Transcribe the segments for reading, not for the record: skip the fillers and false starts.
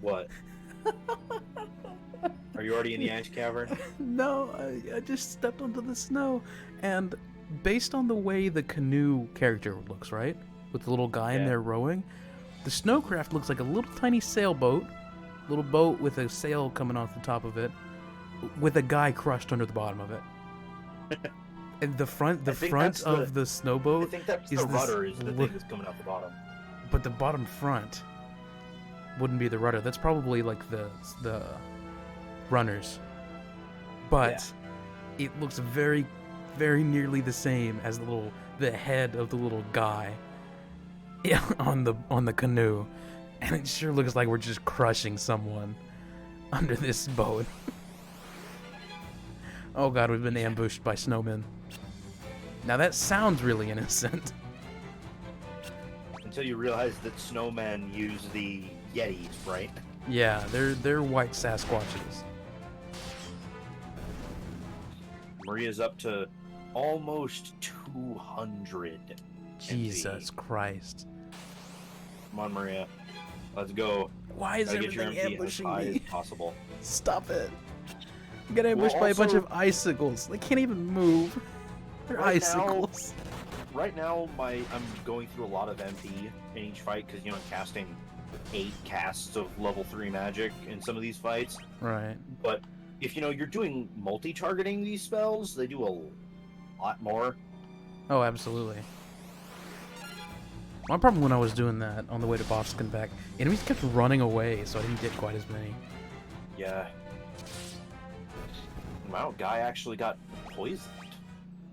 What? Are you already in the ice cavern? No, I just stepped onto the snow, and based on the way the canoe character looks, right, with the little guy in Yeah. there rowing, the snowcraft looks like a little tiny sailboat, little boat with a sail coming off the top of it, with a guy crushed under the bottom of it. And the front I think of that's the I snowboat think that's is the this rudder is the thing that's coming out the bottom. but the bottom front wouldn't be the rudder. That's probably like the runners. But it looks very, very nearly the same as the head of the little guy on the canoe, and it sure looks like we're just crushing someone under this boat. Oh god, we've been ambushed by snowmen. Now that sounds really innocent. Until you realize that snowmen use the Yetis, right? Yeah, they're white Sasquatches. Maria's up to almost 200. Jesus MP. Christ. Come on, Maria. Let's go. Why is Gotta get your everything MP as ambushing high me? as possible. Stop it. I'm getting ambushed by a bunch of icicles. They can't even move. They're Right icicles. Right now, I'm going through a lot of MP in each fight because, I'm casting 8 casts of level 3 magic in some of these fights. Right. But if, you're doing multi-targeting these spells, they do a lot more. Oh, absolutely. My problem when I was doing that on the way to Boston back, enemies kept running away, so I didn't get quite as many. Yeah. Wow, guy actually got poisoned.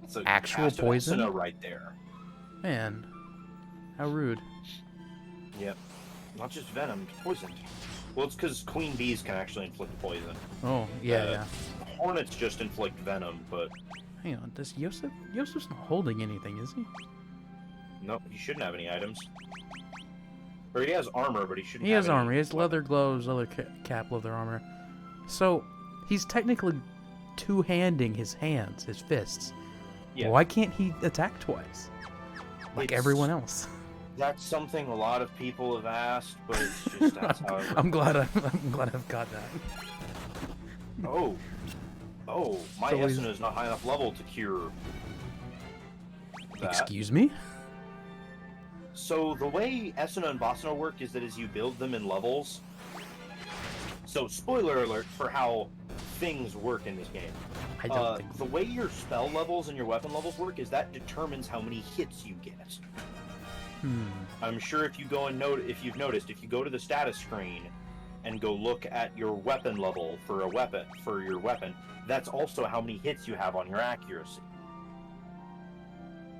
That's an Actual cast of poison? Asuna right there. Man, how rude. Yep. Not just venom, poisoned. Well, it's because queen bees can actually inflict poison. Oh, yeah. Hornets just inflict venom, but Hang on, does Yosef's not holding anything, is he? no, he shouldn't have any items. Or he has armor, but he shouldn't. He have has any armor. He has weapons. leather gloves, leather cap, leather armor. So, he's technically two-handing his hands, his fists. Yeah. Why can't he attack twice? Like everyone else. That's something a lot of people have asked, but it's just that's how it I'm glad I've got that. Oh, my So Esuna is not high enough level to cure that. Excuse me? So the way Esuna and Basuna work is that as you build them in levels. So spoiler alert for how things work in this game. I don't think the way your spell levels and your weapon levels work is that determines how many hits you get. I'm sure if you go and if you've noticed, if you go to the status screen and go look at your weapon level for your weapon, that's also how many hits you have on your accuracy.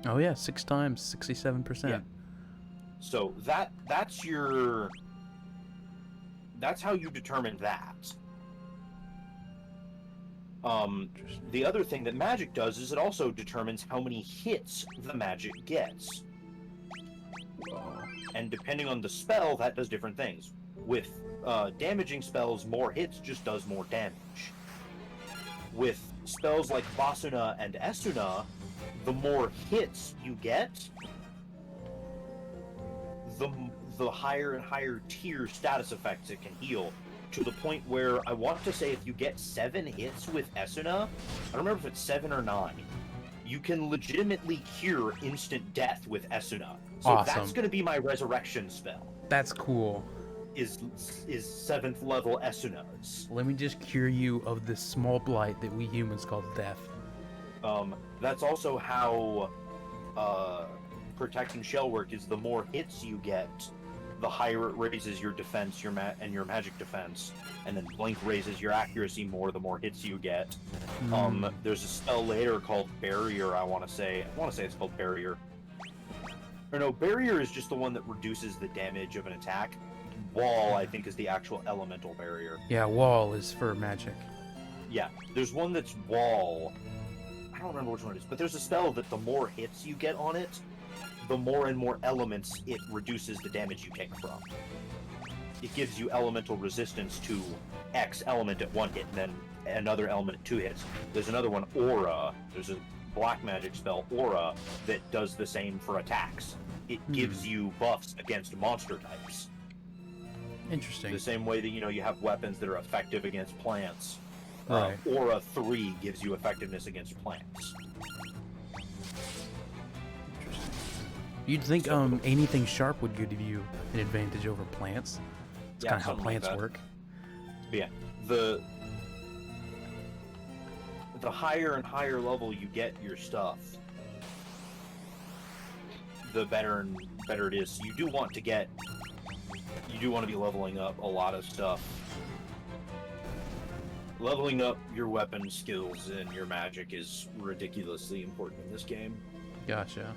Oh yeah, 6 times, 67%. Yeah. So that's how you determine that. The other thing that magic does is it also determines how many hits the magic gets. And depending on the spell, that does different things. With damaging spells, more hits just does more damage. With spells like Basuna and Esuna, the more hits you get, the higher and higher tier status effects it can heal. To the point where I want to say if you get 7 hits with Esuna, I don't remember if it's 7 or 9, you can legitimately cure instant death with Esuna. So Awesome. That's going to be my resurrection spell. That's cool. Is 7th level Esunas. Let me just cure you of this small blight that we humans call death. That's also how Protect and Shell work, is the more hits you get, the higher it raises your defense, and your magic defense, and then Blink raises your accuracy more the more hits you get. There's a spell later called Barrier, I want to say it's called Barrier. Or no, Barrier is just the one that reduces the damage of an attack. Wall, I think, is the actual elemental barrier. Yeah, wall is for magic. Yeah, there's one that's Wall. I don't remember which one it is, but there's a spell that the more hits you get on it, the more and more elements it reduces the damage you take from. It gives you elemental resistance to X element at 1 hit, and then another element at 2 hits. There's another one, Aura. There's a black magic spell, Aura, that does the same for attacks. It gives you buffs against monster types. Interesting. The same way that, you know, you have weapons that are effective against plants. Right. Aura 3 gives you effectiveness against plants. Interesting. You'd think anything sharp would give you an advantage over plants. It's kind of how plants work. But yeah, the higher and higher level you get your stuff, the better and better it is. So you do want to be leveling up a lot of stuff. Leveling up your weapon skills and your magic is ridiculously important in this game. Gotcha.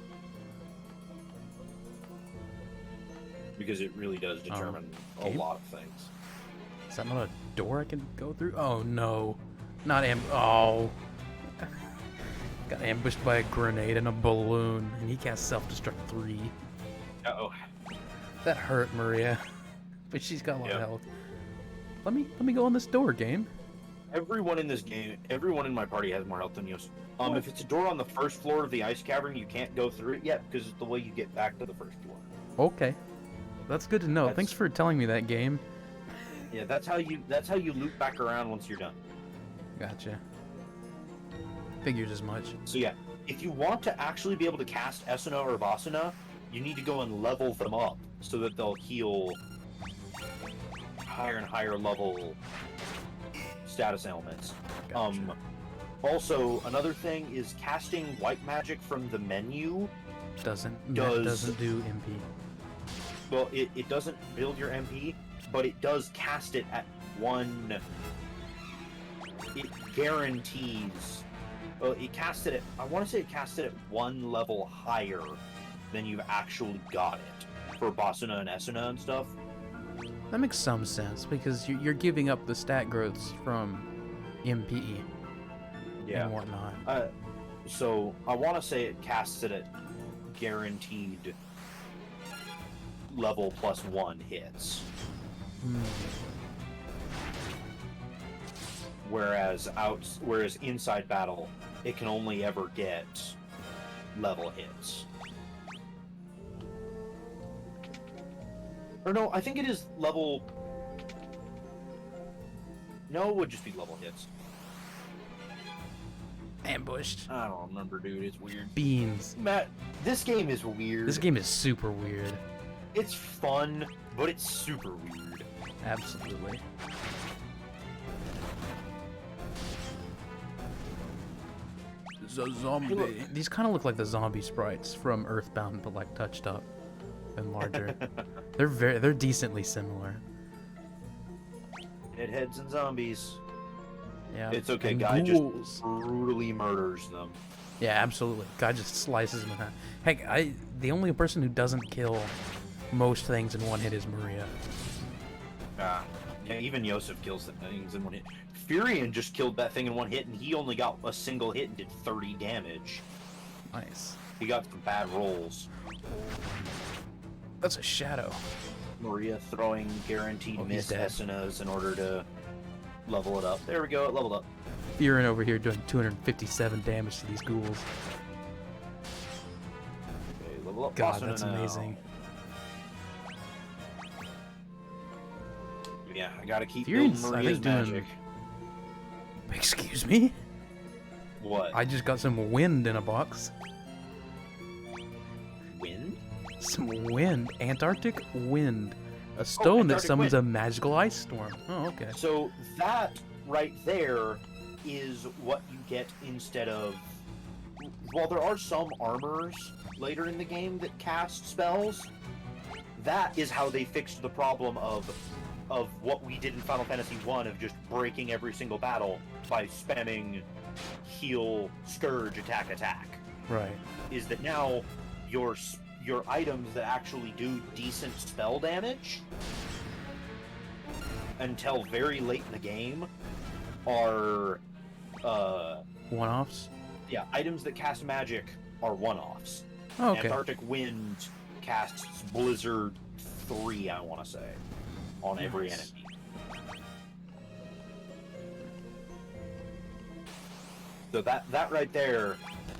Because it really does determine a lot of things. Is that not a door I can go through? Oh no. Not oh. Got ambushed by a grenade and a balloon, and he cast self-destruct 3. Uh-oh. That hurt Maria. But she's got a lot of health. Let me go on this door, game. Everyone in this game, everyone in my party has more health than you. If it's a door on the first floor of the ice cavern, you can't go through it yet because it's the way you get back to the first floor. Okay. That's good to know. Thanks for telling me that, game. Yeah, that's how you loop back around once you're done. Gotcha. Figures as much. So yeah, if you want to actually be able to cast Esuna or Vasana, you need to go and level them up so that they'll heal higher and higher level status ailments. Gotcha. Also, another thing is casting white magic from the menu doesn't do MP. Well, it doesn't build your MP, but it does cast it at one. It guarantees. Well, it casted it. I want to say it casted it one level higher than you've actually got it for Basuna and Esuna and stuff. That makes some sense because you're giving up the stat growths from MP and whatnot. So I want to say it casts it at guaranteed level +1 hits. Whereas inside battle, it can only ever get level hits. Or no, I think it is level. No, it would just be level hits. Ambushed. I don't remember, dude. It's weird. Beans. Matt, this game is weird. This game is super weird. It's fun, but it's super weird. Absolutely. The zombie. These kind of look like the zombie sprites from Earthbound, but like touched up and larger. They're decently similar. Deadheads and zombies. Yeah. It's okay. And Guy ghouls. just brutally murders them. Yeah, absolutely. Guy just slices them in half. Heck, the only person who doesn't kill most things in one hit is Maria. Yeah, even Yosef kills the things in one hit. Furion just killed that thing in one hit, and he only got a single hit and did 30 damage. Nice. He got some bad rolls. That's a shadow. Maria throwing guaranteed miss Esunas in order to level it up. There we go, it leveled up. Furion over here doing 257 damage to these ghouls. Okay, level up. God, that's amazing. Yeah, I gotta keep Furion's, building Maria's magic. Excuse me? What? I just got some wind in a box. Wind? Some wind. Antarctic wind. A stone that summons a magical ice storm. Oh, okay. So that right there is what you get instead of... While there are some armors later in the game that cast spells, that is how they fixed the problem of what we did in Final Fantasy 1 of just breaking every single battle by spamming heal, scourge, attack. Right. Is that now your items that actually do decent spell damage until very late in the game are one-offs? Yeah, items that cast magic are one-offs. Oh, okay. Antarctic Wind casts Blizzard 3, I want to say, on every enemy. So that right there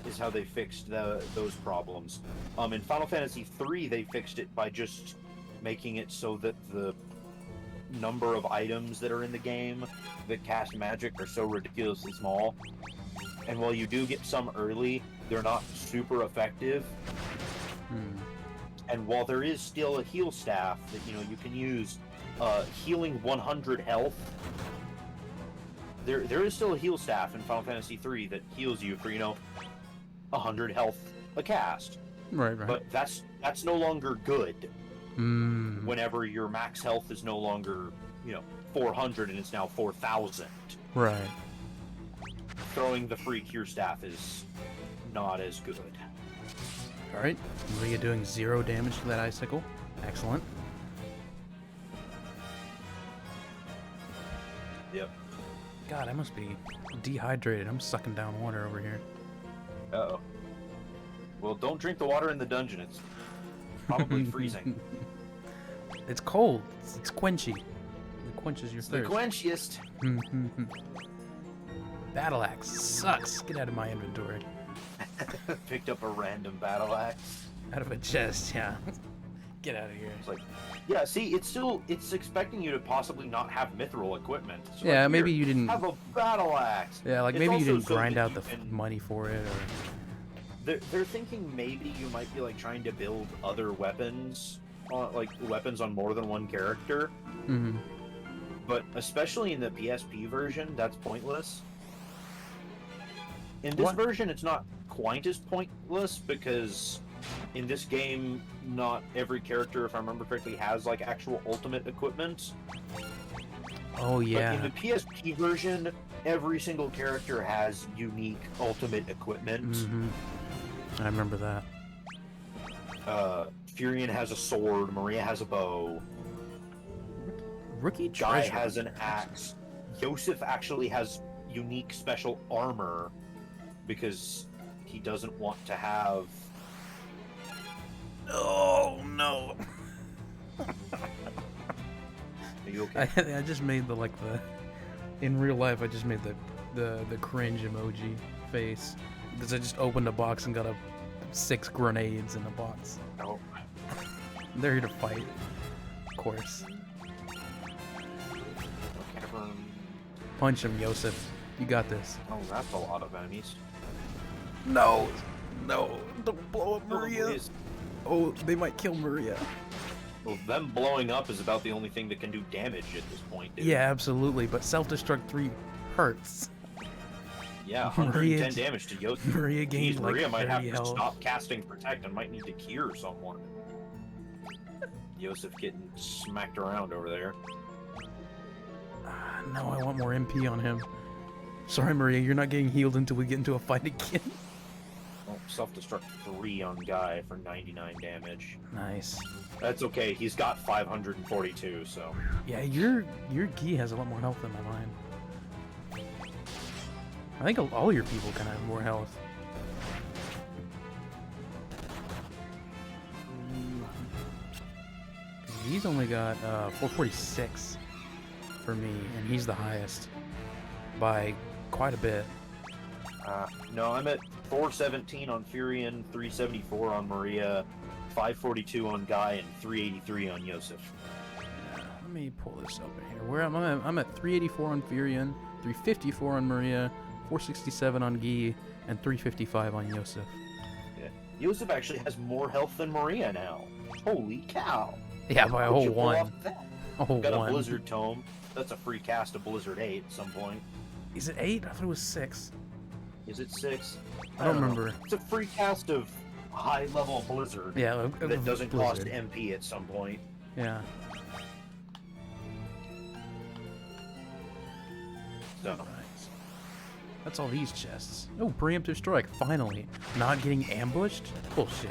is how they fixed those problems. In Final Fantasy 3, they fixed it by just making it so that number of items that are in the game that cast magic are so ridiculously small. And while you do get some early, they're not super effective. And while there is still a heal staff that, you know, you can use, healing 100 health, there is still a heal staff in Final Fantasy III that heals you for, you know, 100 health a cast. Right. But that's no longer good. Whenever your max health is no longer, you know, 400 and it's now 4,000. Right. Throwing the free cure staff is not as good. Alright, Maria doing 0 damage to that icicle. Excellent. Yep. God, I must be dehydrated. I'm sucking down water over here. Uh-oh. Well, don't drink the water in the dungeon. It's probably freezing. It's cold. It's quenchy. It quenches your It's the thirst. quenchiest. Battle axe sucks. Get out of my inventory. Picked up a random battle axe. Out of a chest, yeah. Get out of here. It's like, yeah, see, it's expecting you to possibly not have mithril equipment. It's Yeah, like, maybe here, you didn't. have a battle axe. Yeah, like It's maybe you also didn't so grind that out you the can- money for it, or. They're thinking maybe you might be like trying to build other weapons, like weapons on more than one character. But especially in the PSP version, that's pointless. In this version, it's not quite as pointless because in this game, not every character, if I remember correctly, has like actual ultimate equipment. Oh yeah. But in the PSP version, every single character has unique ultimate equipment. I remember that. Furion has a sword, Maria has a bow, Rookie Guy treasure. has an axe, Yosef actually has unique special armor because he doesn't want to have... Oh no. Are you okay? I just made the in real life I just made the cringe emoji face because I just opened a box and got 6 grenades in the box. No. They're here to fight, of course. Punch him, Yosef. You got this. Oh, that's a lot of enemies. No, don't blow up No, Maria. please. Oh, they might kill Maria. Well, them blowing up is about the only thing that can do damage at this point, dude. Yeah, absolutely. But self-destruct 3 hurts. Yeah, Maria 110 damage to Yosef. Maria gained Jeez, like Maria might have 30 to health. stop casting Protect and might need to cure someone. Yosef getting smacked around over there. No, I want more MP on him. Sorry, Maria, you're not getting healed until we get into a fight again. Oh, self-destruct 3 on Guy for 99 damage. Nice. That's okay, he's got 542, so... Yeah, your Gi has a lot more health than mine. I think all your people kind of have more health. He's only got 446 for me, and he's the highest by quite a bit. No, I'm at 417 on Furion, 374 on Maria, 542 on Guy, and 383 on Yosef. Let me pull this up in here. Where I'm at 384 on Furion, 354 on Maria, 467 on Gi, and 355 on Yosef. Yeah. Yosef actually has more health than Maria now. Holy cow! Yeah, by a How'd whole you pull one. off that? A whole Got one. a Blizzard Tome. That's a free cast of Blizzard 8 at some point. Is it 8? I thought it was 6. Is it 6? I don't know. remember. It's a free cast of high-level Blizzard Yeah, that doesn't cost Blizzard. MP at some point. Yeah. So, Right. That's all these chests. Oh, preemptive strike, finally. Not getting ambushed? Bullshit.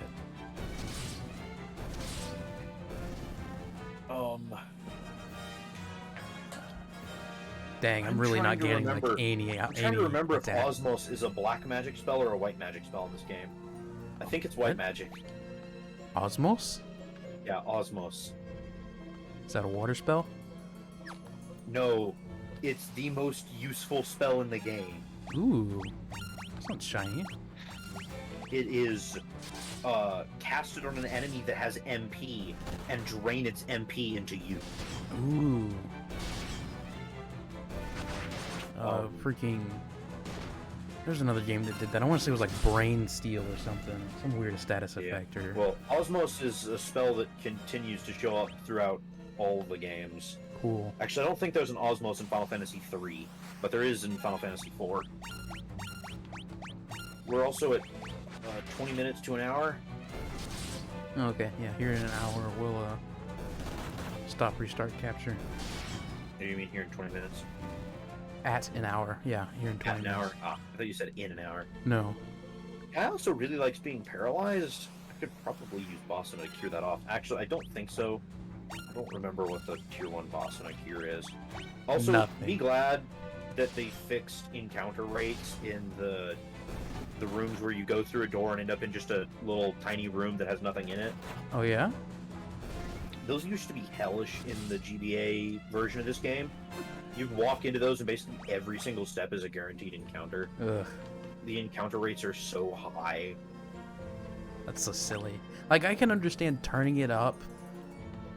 Dang, I'm really not trying to getting remember- like any I'm trying to remember attack. if Osmos is a black magic spell or a white magic spell in this game. I think it's white What? magic. Osmos? Yeah, Osmos. Is that a water spell? No, it's the most useful spell in the game. Ooh. It's not shiny. It is cast it on an enemy that has MP and drain its MP into you. Ooh. Freaking. There's another game that did that. I want to say it was like Brain Steel or something. Some weird status effect or. Well, Osmos is a spell that continues to show up throughout all the games. Cool. Actually, I don't think there's an Osmos in Final Fantasy III, but there is in Final Fantasy IV. We're also at 20 minutes to an hour. Okay, yeah, here in an hour we'll stop, restart, capture. You mean here in 20 minutes? At an hour, yeah, here in 20 At an minutes. hour? Ah, I thought you said in an hour. No. I also really likes being paralyzed. I could probably use Bossa to cure that off. Actually, I don't think so. I don't remember what the tier 1 boss and a cure is. Also, Nothing. be glad that they fixed encounter rates in the rooms where you go through a door and end up in just a little tiny room that has nothing in it. Oh yeah? Those used to be hellish in the GBA version of this game. You'd walk into those and basically every single step is a guaranteed encounter. Ugh, The encounter rates are so high. that's so silly. Like, I can understand turning it up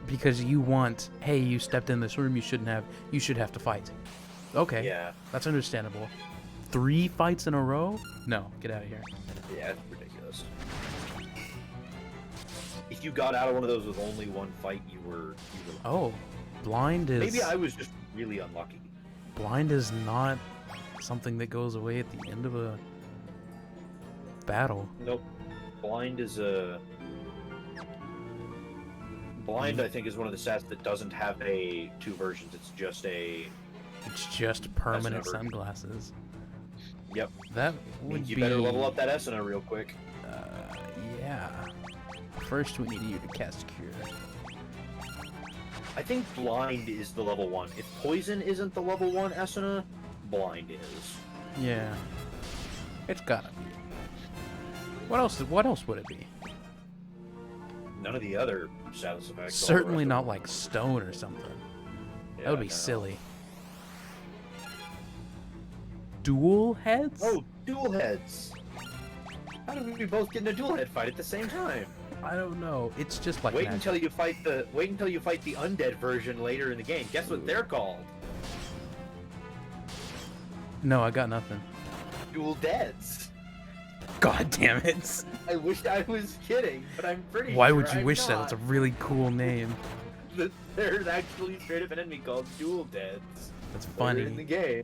because you want, hey, you stepped in this room you shouldn't have, you should have to fight. Okay, Yeah, that's understandable. 3 fights in a row? No, get out of here. yeah, it's ridiculous. If you got out of one of those with only one fight, you were Oh, blind is... Maybe I was just really unlucky. Blind is not something that goes away at the end of a battle. Nope. Blind is a... Blind, I think, is one of the stats that doesn't have a 2 versions. It's just a... It's just permanent never- sunglasses. Yep. That would Means you be... better level up that Esuna real quick. Yeah. First, we need you to cast Cure. I think Blind is the level 1. If Poison isn't the level 1 Esuna, Blind is. Yeah. It's gotta be. What else would it be? None of the other status effects. all the Certainly rest not of like stone or something. them. That would Yeah, be no. silly. Dual heads? Oh, dual heads! How did we both get in a dual head fight at the same time? I don't know. It's just like Wait magic. until you fight the undead version later in the game. Guess what they're called? No, I got nothing. Dual deads. God damn it! I wish I was kidding, but I'm pretty Why sure would you I'm wish that? not. It's a really cool name. There's actually straight up an enemy called Dual Deads. That's later in the funny. game.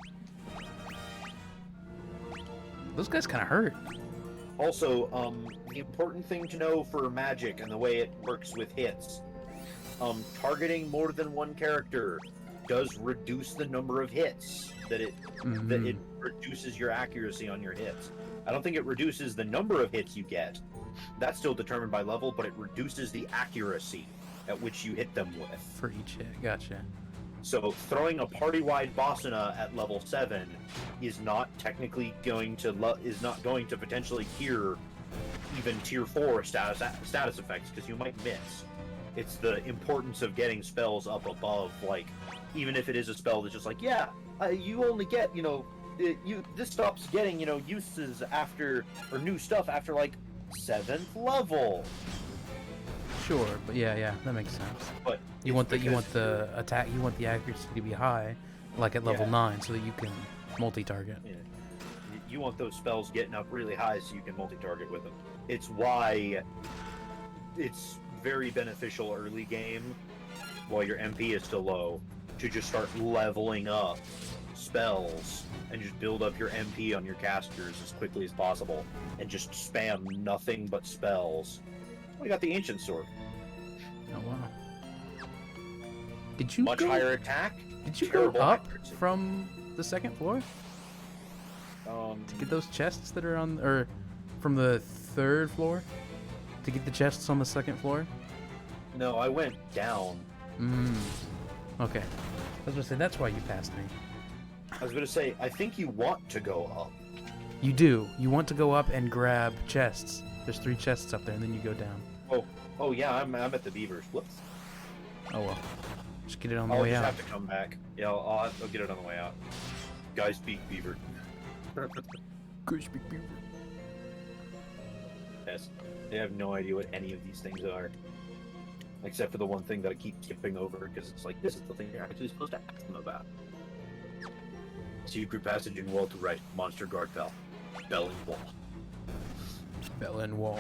Those guys kind of hurt. Also, the important thing to know for magic and the way it works with hits, targeting more than one character does reduce the number of hits that it reduces your accuracy on your hits. I don't think it reduces the number of hits you get. That's still determined by level, but it reduces the accuracy at which you hit them with. For each hit. Gotcha. So throwing a party-wide Bossina at level 7 is not technically going to potentially cure even tier 4 status effects, because you might miss. It's the importance of getting spells up above, like, even if it is a spell that's just like, yeah, you only get, this stops getting, uses after, or new stuff after, like, 7th level. Sure, but yeah, that makes sense. But You want the attack, you want the accuracy to be high, like at level Yeah. 9, so that you can multi-target. Yeah. You want those spells getting up really high so you can multi-target with them. It's why it's very beneficial early game, while your MP is still low, to just start leveling up spells and just build up your MP on your casters as quickly as possible, and just spam nothing but spells. We got the Ancient Sword. Oh wow. Did you Much go, higher attack. Did you go terrible up accuracy. from the 2nd floor to get those chests that are on, or from the 3rd floor to get the chests on the 2nd floor? No, I went down. Okay. I was gonna say that's why you passed me. I was gonna say, I think you want to go up. You do. You want to go up and grab chests. There's 3 chests up there, and then you go down. Oh yeah, I'm at the Beavers. Whoops. Oh well. Just get it on the I'll way just out. have to come back. Yeah, I'll get it on the way out. Guys, speak Beaver. Go speak Beaver. Yes. They have no idea what any of these things are. Except for the one thing that I keep skipping over, because it's like, this is the thing you're actually supposed to ask them about. Secret passage in wall to right. Monster guard bell. Bell and wall. Bell and wall.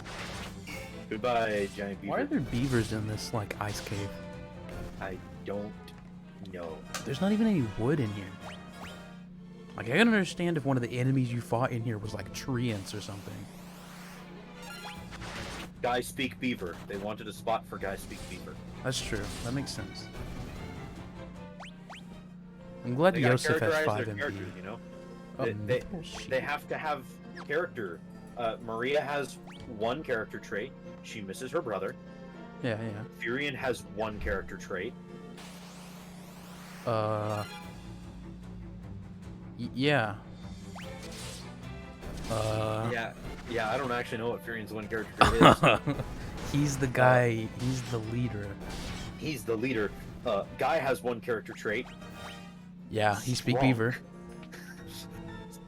Goodbye, giant beaver. Why are there beavers in this, like, ice cave? I don't know. There's not even any wood in here. Like, I can understand if one of the enemies you fought in here was, like, treants or something. Guy speak beaver. They wanted a spot for guy speak beaver. That's true. That makes sense. I'm glad They gotta Yosef has characterize 5 their MP. characters, you know? Oh, They have to have character. Maria has one character trait. She misses her brother. Yeah, yeah. Furion has one character trait. Yeah. Yeah, I don't actually know what Furion's one character trait is. He's the guy, he's the leader. He's the leader. Guy has one character trait. Yeah, he speak Strong. beaver.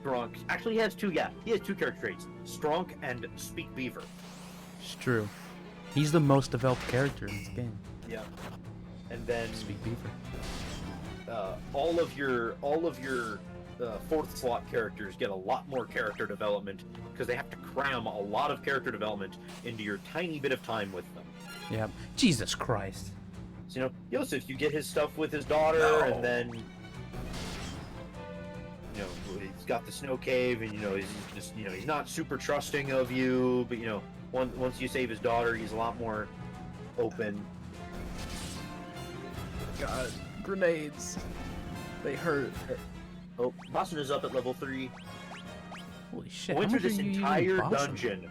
Strong. Actually, he has two, yeah. He has two character traits. Strong and speak beaver. It's true. He's the most developed character in this game. Yeah. And then Speak beaver. all of your fourth slot characters get a lot more character development because they have to cram a lot of character development into your tiny bit of time with them. Yeah. Jesus Christ. So, you know, Yosef, you get his stuff with his daughter, and then, you know, he's got the snow cave, and, you know, he's just, you know, he's not super trusting of you, but, you know, once you save his daughter, he's a lot more open. God, grenades. They hurt. Oh, Boston is up at level 3. Holy shit. I went how through much this are you using entire Boston? dungeon.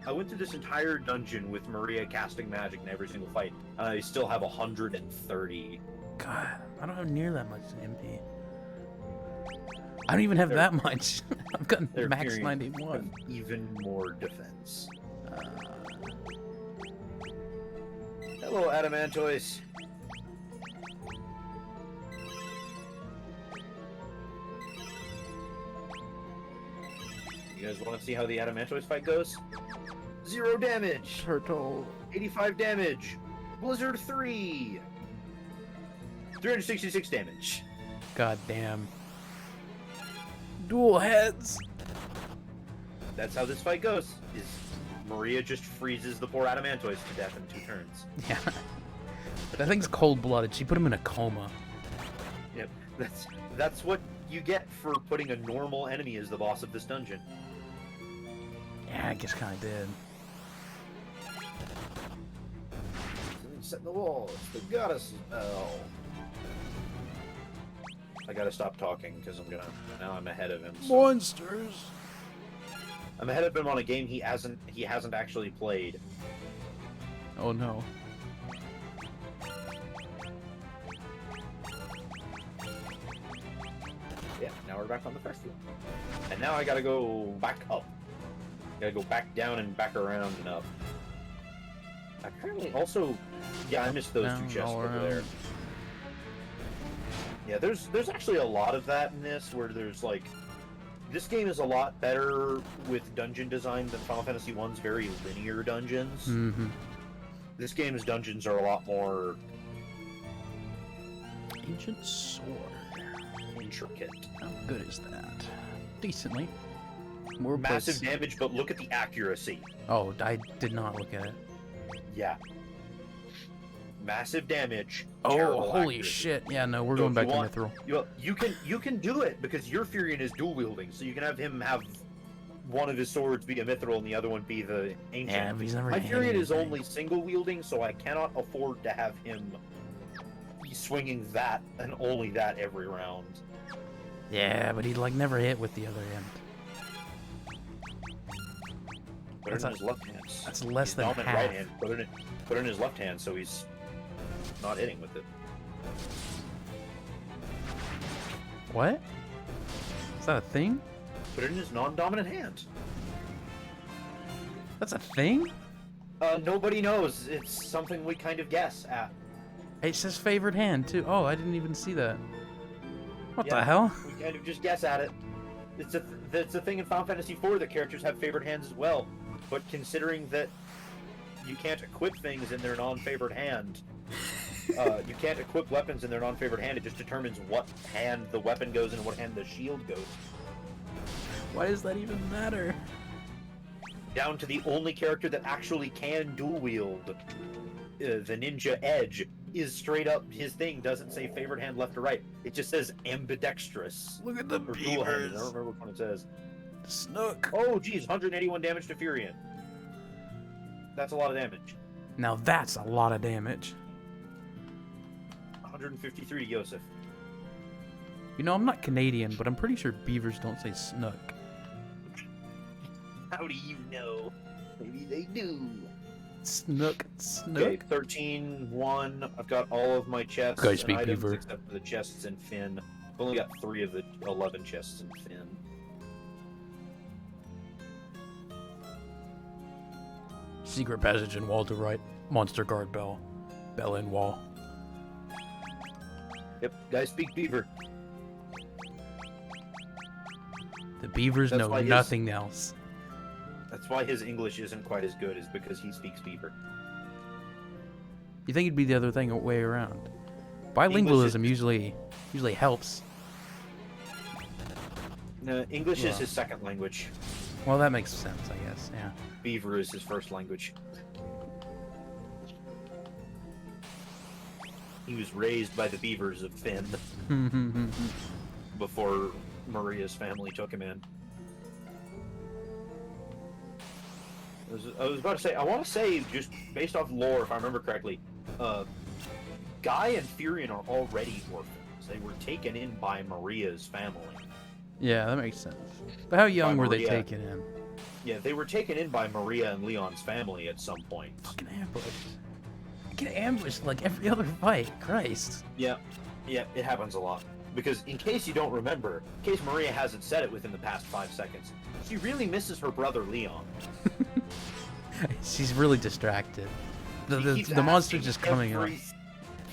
I went through this entire dungeon with Maria casting magic in every single fight. I still have 130. God, I don't have near that much MP. I don't even have that much. I've got They're max fearing 91. Even more defense. Hello, Adamantoise. You guys want to see how the Adamantoise fight goes? 0 damage! Turtle. 85 damage! Blizzard 3! 366 damage. God damn. Dual heads. That's how this fight goes. Is Maria just freezes the poor Adamantoise to death in 2 turns. Yeah. That thing's cold-blooded. She put him in a coma. Yep. That's what you get for putting a normal enemy as the boss of this dungeon. Yeah, I guess kind of did. Set the wall. It's the goddess. Oh. I gotta stop talking because now I'm ahead of him. So. Monsters. I'm ahead of him on a game he hasn't actually played. Oh no. Yeah, now we're back on the first one. And now I gotta go back up. Gotta go back down and back around and up. Apparently also, yeah, I missed those Down, 2 chests all over around. there. Yeah, there's actually a lot of that in this, where there's like, this game is a lot better with dungeon design than Final Fantasy 1's very linear dungeons. Mm-hmm. This game's dungeons are a lot more Ancient sword. intricate. How good is that? Decently. More Massive places. damage, but look at the accuracy. Oh, I did not look at it. Yeah. Massive damage. Oh, terrible holy accuracy. shit. Yeah, no, we're So going if back you to want- Mithril. You can do it because your Furion is dual wielding, so you can have him have one of his swords be a mithril and the other one be the ancient. Yeah, but he's never My hit Furion is anything. only single wielding, so I cannot afford to have him be swinging that and only that every round. Yeah, but he like never hit with the other end. Put it That's in a- his left hand. that's less He's than dominant half. right hand. Put it in his left hand, so he's not hitting with it. What? Is that a thing? Put it in his non-dominant hand. That's a thing? Nobody knows. It's something we kind of guess at. It says favored hand too. Oh, I didn't even see that. What Yeah. the hell? We kind of just guess at it. It's a thing in Final Fantasy IV that characters have favored hands as well. but considering that you can't equip things in their non-favored hand, you can't equip weapons in their non-favored hand, it just determines what hand the weapon goes in and what hand the shield goes. Why does that even matter? Down to the only character that actually can dual wield, the Ninja Edge, is straight up, his thing doesn't say favored hand left or right. It just says ambidextrous. Look at the Or dual-handed. I beavers. don't remember which one it says. Snook. Oh, geez, 181 damage to Furion. That's a lot of damage. Now that's a lot of damage. 153 to Yosef. You know, I'm not Canadian, but I'm pretty sure beavers don't say snook. How do you know? Maybe they do. Snook. Okay, 13, 1. I've got all of my chests Okay, and speak items Beaver. except for the chests and Finn. I've only got 3 of the 11 chests and Finn. Secret passage in wall to right. Monster guard bell. Bell in wall. Yep, guys speak Beaver. The beavers That's know why nothing else. That's why his English isn't quite as good, is because he speaks Beaver. You think it'd be the other thing way around? Bilingualism usually helps. No, English Yeah. is his second language. Well, that makes sense, I guess. Yeah. Beaver is his first language. He was raised by the beavers of Finn before Maria's family took him in. I was about to say, I want to say, just based off lore, if I remember correctly, Guy and Furion are already orphans. They were taken in by Maria's family. Yeah, that makes sense. But how young By were they Maria. taken in? Yeah, they were taken in by Maria and Leon's family at some point. Fucking ambushed. I get ambushed like every other fight. Christ. Yeah, it happens a lot. Because in case you don't remember, in case Maria hasn't said it within the past 5 seconds, she really misses her brother Leon. She's really distracted. She keeps The monster's asking just coming up.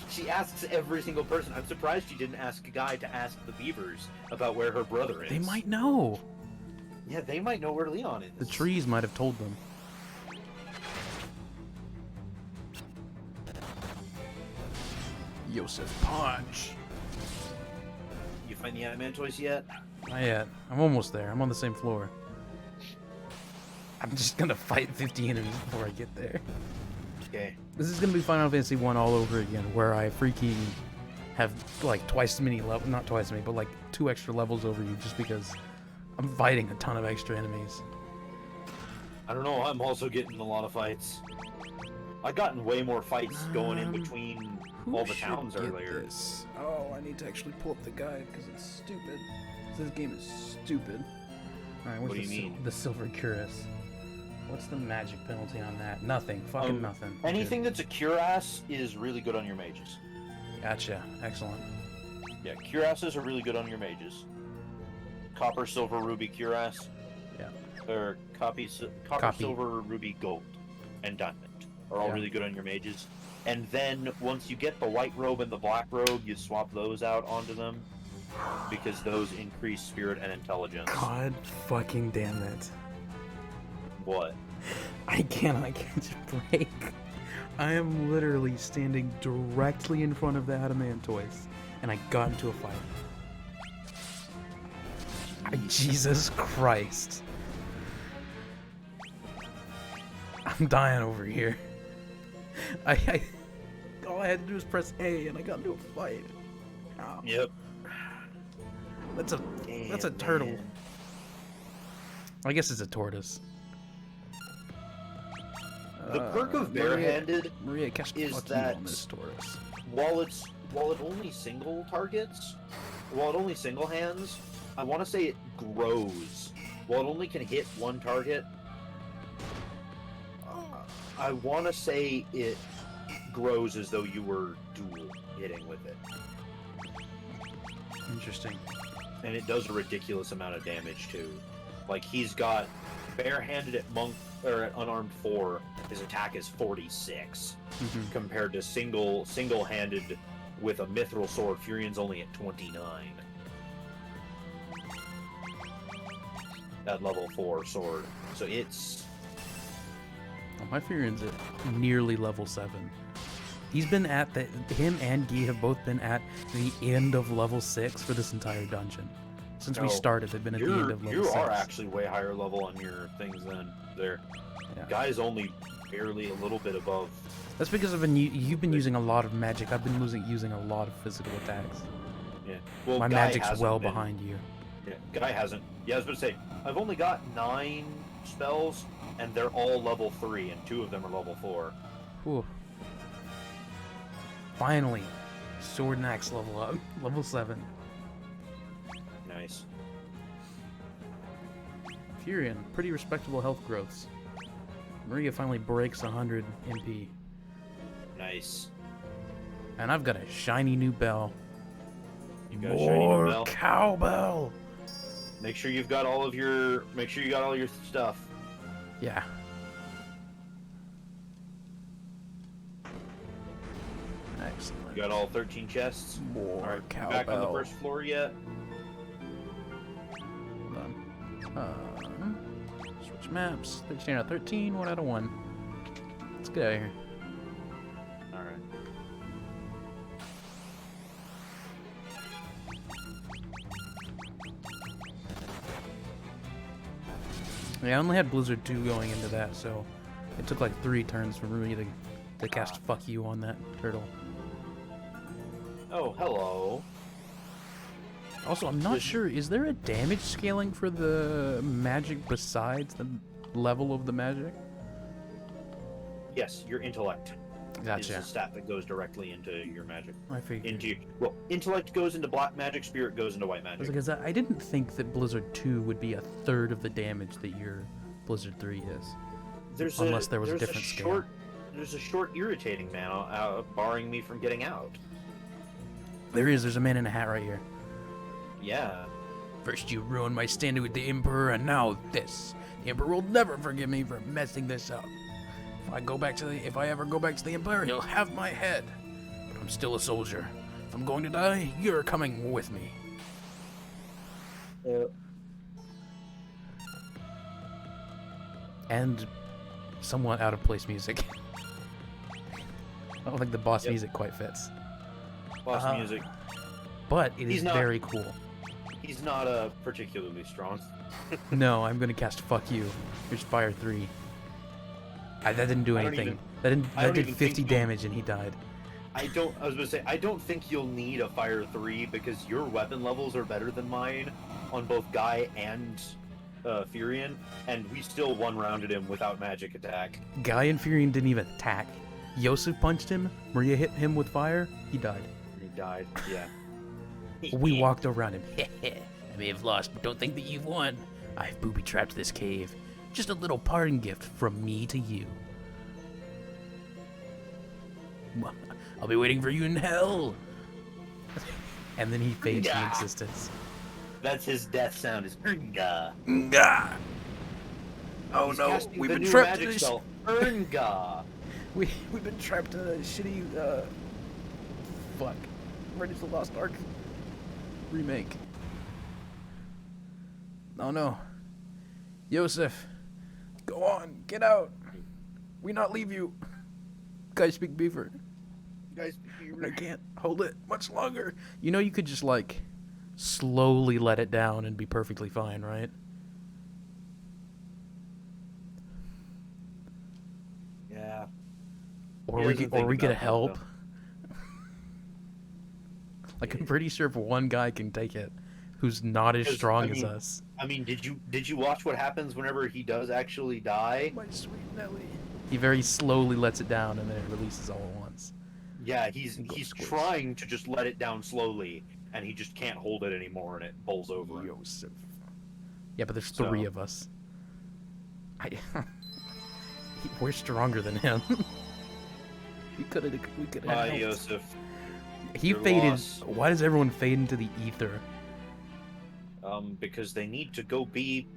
She asks every single person. I'm surprised she didn't ask a guy to ask the beavers about where her brother is. They might know. Yeah, they might know where Leon is. The trees might have told them. Yosef punch. You find the Adamantoise yet? Not yet. I'm almost there. I'm on the same floor. I'm just gonna fight 50 enemies before I get there. Okay. This is gonna be Final Fantasy 1 all over again, where I freaking have like twice as many levels, not twice as many, but like 2 extra levels over you just because I'm fighting a ton of extra enemies. I don't know, I'm also getting a lot of fights. I've gotten way more fights going in between all the towns earlier. This? Oh, I need to actually pull up the guide because it's stupid. This game is stupid. Alright, what's What do you mean? The Silver Cuirass? What's the magic penalty on that? Nothing. Fucking nothing. Anything that's a cuirass is really good on your mages. Gotcha. Excellent. Yeah, cuirasses are really good on your mages. Copper, silver, ruby, cuirass. Yeah. Or copper, silver, ruby, gold, and diamond are all Yeah. really good on your mages. And then once you get the white robe and the black robe, you swap those out onto them because those increase spirit and intelligence. God fucking damn it. What? I cannot catch a break. I am literally standing directly in front of the Adamantoise, and I got into a fight. Jesus Christ. I'm dying over here. All I had to do was press A, and I got into a fight. Ow. Yep. That's a Damn, turtle. man. I guess it's a tortoise. The perk of barehanded Maria, catch the is fuck that- you on this tortoise. while it only single targets, while it only single hands, I want to say it grows. While it only can hit one target, I want to say it grows as though you were dual hitting with it, Interesting. and it does a ridiculous amount of damage too. Like he's got barehanded at monk or at unarmed 4, his attack is 46 Mhm. compared to single-handed with a mithril sword. Furion's only at 29. At level 4 sword, so it's Oh, my Furion's at nearly level 7. He's been at the... Him and Guy have both been at the end of level 6 for this entire dungeon. Since we started, they've been at the end of level 6. You are actually way higher level on your things than there. Yeah. Guy's only barely a little bit above. That's because you've been using a lot of magic. I've been using a lot of physical attacks. Yeah. Well, my Guy magic's well been, behind you. Yeah. Guy hasn't. Yeah, I was going to say, I've only got 9 spells, and they're all level 3, and 2 of them are level 4. Whew. Finally, sword and axe level up, level 7. Nice. Furion, pretty respectable health growths. Maria finally breaks 100 MP. Nice. And I've got a shiny new bell. You got a shiny new bell? Cowbell! Make sure you've got all of your... Make sure you got all your stuff. Yeah. Excellent. You got all 13 chests? More Alright, cowbell. back on the first floor yet? Switch maps. 13 out of 13, 1 out of 1. Let's get out of here. Alright. Yeah, I only had Blizzard 2 going into that, so it took like 3 turns for me to cast fuck you on that turtle. Oh, hello. Also, I'm not sure, is there a damage scaling for the magic besides the level of the magic? Yes, your intellect Gotcha. is a stat that goes directly into your magic. I figured. Well, intellect goes into black magic, spirit goes into white magic. Because I didn't think that Blizzard 2 would be a third of the damage that your Blizzard 3 is. Unless there was a different scale. There's a short irritating man barring me from getting out. There's a man in a hat right here. Yeah. First you ruined my standing with the Emperor, and now this. The Emperor will never forgive me for messing this up. If I ever go back to the Empire, he'll have my head. But I'm still a soldier. If I'm going to die, you're coming with me. And somewhat out of place music. I don't think the boss music quite fits. Boss music. But it is very cool. He's not particularly strong. No, I'm gonna cast fuck you. Here's fire 3. That didn't do anything. That did 50 damage and he died. I was gonna say, I don't think you'll need a fire 3 because your weapon levels are better than mine on both Guy and Furion, and we still one-rounded him without magic attack. Guy and Furion didn't even attack. Yosef punched him, Maria hit him with fire, he died. He died, yeah. We walked around him. I may have lost, but don't think that you've won. I've booby-trapped this cave. Just a little parting gift from me to you. I'll be waiting for you in hell. And then he fades from existence. That's his death sound, is Ernga. Nga. Oh no, we've been trapped in a Ernga. We've been trapped in a shitty fuck. Raiders of the Lost Ark remake. Oh no. Yosef, go on, get out. We not leave you. Guys speak Beaver. Guys speak Beaver. I can't hold it much longer. You know you could just like slowly let it down and be perfectly fine, right? Yeah. Or we get help. Like I'm pretty sure if one guy can take it, who's not as strong as us. I mean, did you watch what happens whenever he does actually die? My sweet Nelly. He very slowly lets it down and then it releases all at once. Yeah, he's trying to just let it down slowly, and he just can't hold it anymore, and it bowls over. Yosef. Yeah, but there's 3 of us. We're stronger than him. we could have helped. Yosef. He faded. Lost. Why does everyone fade into the ether? Because they need to go be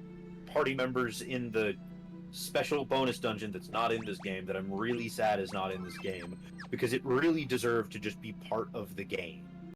party members in the special bonus dungeon that's not in this game, that I'm really sad is not in this game, because it really deserved to just be part of the game.